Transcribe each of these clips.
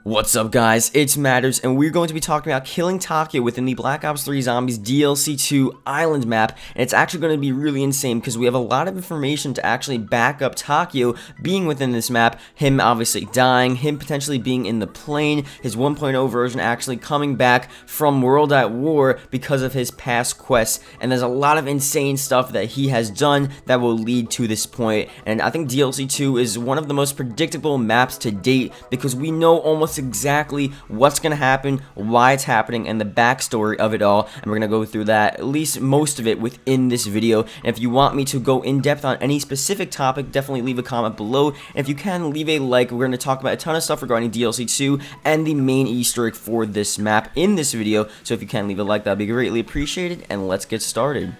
What's up guys, it's Matterz, and we're going to be talking about killing TAKEO within the Black Ops 3 Zombies DLC 2 Island map, and it's actually going to be really insane because we have a lot of information to actually back up TAKEO being within this map, him obviously dying, him potentially being in the plane, his 1.0 version actually coming back from World at War because of his past quests, and there's a lot of insane stuff that he has done that will lead to this point. And I think DLC 2 is one of the most predictable maps to date because we know almost exactly what's going to happen, why it's happening, and the backstory of it all, and we're going to go through that, at least most of it, within this video. And if you want me to go in depth on any specific topic, definitely leave a comment below, and if you can, leave a like. We're going to talk about a ton of stuff regarding DLC 2 and the main Easter egg for this map in this video, so if you can leave a like, that'd be greatly appreciated, and let's get started.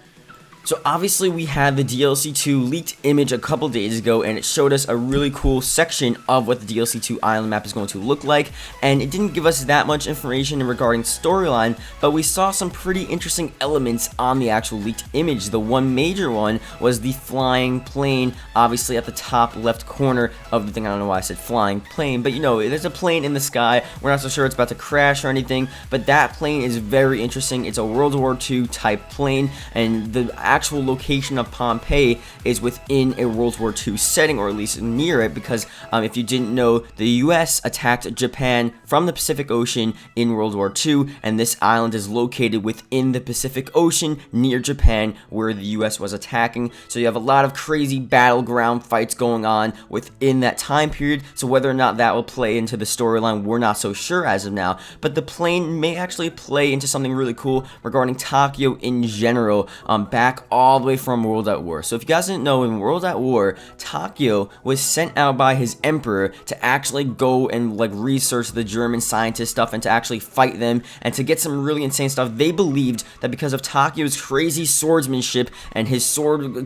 So obviously we had the DLC 2 leaked image a couple days ago, and it showed us a really cool section of what the DLC 2 island map is going to look like, and it didn't give us that much information regarding storyline, but we saw some pretty interesting elements on the actual leaked image. The one major one was the flying plane, obviously at the top left corner of the thing. I don't know why I said flying plane, but you know, there's a plane in the sky. We're not so sure it's about to crash or anything, but that plane is very interesting. It's a World War II type plane, and the actual location of Pompeii is within a World War II setting, or at least near it, because if you didn't know, the US attacked Japan from the Pacific Ocean in World War II, and this island is located within the Pacific Ocean near Japan where the US was attacking. So you have a lot of crazy battleground fights going on within that time period, so whether or not that will play into the storyline, we're not so sure as of now, but the plane may actually play into something really cool regarding TAKEO in general, back all the way from World at War. So if you guys didn't know, in World at War, TAKEO was sent out by his emperor to actually go and like research the German scientist stuff and to actually fight them and to get some really insane stuff. They believed that because of TAKEO's crazy swordsmanship and his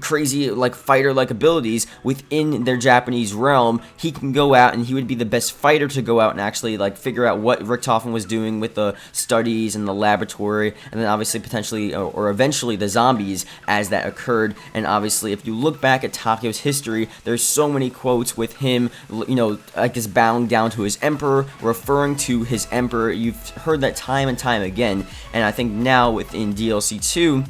crazy like fighter-like abilities within their Japanese realm, he can go out and he would be the best fighter to go out and actually like figure out what Richtofen was doing with the studies and the laboratory, and then obviously potentially or eventually the zombies as that occurred. And obviously if you look back at TAKEO's history, there's so many quotes with him, you know, like just bowing down to his emperor, referring to his emperor. You've heard that time and time again, and I think now within DLC 2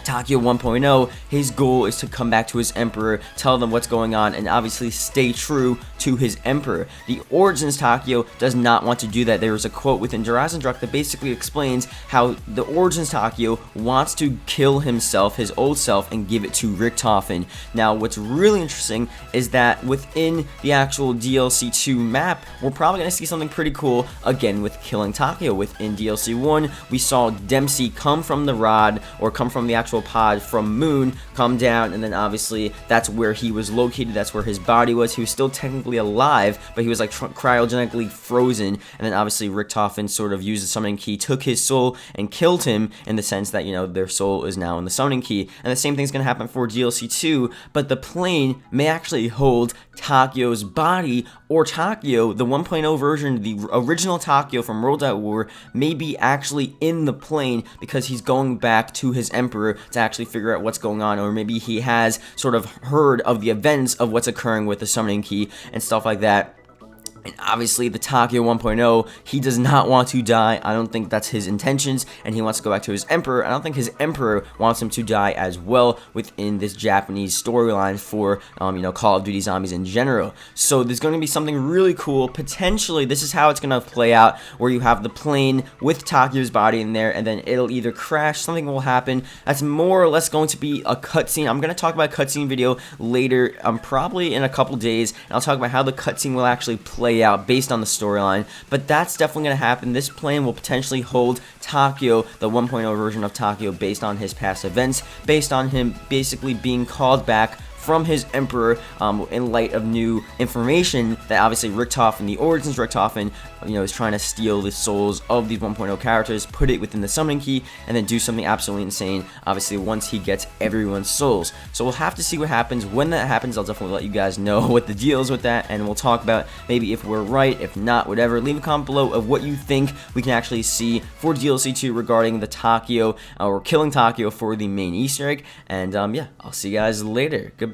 TAKEO 1.0, his goal is to come back to his emperor, tell them what's going on, and obviously stay true to his emperor. The Origins TAKEO does not want to do that. There is a quote within Jurassic that basically explains how the Origins TAKEO wants to kill himself, his old self, and give it to Richtofen. Now, what's really interesting is that within the actual DLC 2 map, we're probably going to see something pretty cool, again, with killing TAKEO. Within DLC 1, we saw Dempsey come from the rod, or come from the actual pod from Moon, come down, and then obviously that's where he was located, that's where his body was. He was still technically alive, but he was like cryogenically frozen, and then obviously Richtofen sort of used the summoning key, took his soul, and killed him, in the sense that, you know, their soul is now in the summoning key. And the same thing's going to happen for DLC 2, but the plane may actually hold TAKEO's body, or TAKEO, the 1.0 version, the original TAKEO from World at War, may be actually in the plane because he's going back to his emperor to actually figure out what's going on, or maybe he has sort of heard of the events of what's occurring with the summoning key and stuff like that. And obviously the TAKEO 1.0, he does not want to die. I don't think that's his intentions, and he wants to go back to his emperor. I don't think his emperor wants him to die as well within this Japanese storyline for, you know, Call of Duty Zombies in general. So there's going to be something really cool. Potentially, this is how it's going to play out, where you have the plane with TAKEO's body in there, and then it'll either crash, something will happen. That's more or less going to be a cutscene. I'm going to talk about a cutscene video later, probably in a couple days, and I'll talk about how the cutscene will actually play out based on the storyline, but that's definitely going to happen. This plane will potentially hold TAKEO, the 1.0 version of TAKEO, based on his past events, based on him basically being called back from his emperor, in light of new information that obviously Richtofen, the Origins Richtofen, you know, is trying to steal the souls of these 1.0 characters, put it within the summoning key, and then do something absolutely insane, obviously, once he gets everyone's souls. So we'll have to see what happens. When that happens, I'll definitely let you guys know what the deal is with that, and we'll talk about maybe if we're right, if not, whatever. Leave a comment below of what you think we can actually see for DLC 2 regarding the TAKEO, or killing TAKEO for the main Easter egg, and yeah, I'll see you guys later. Goodbye.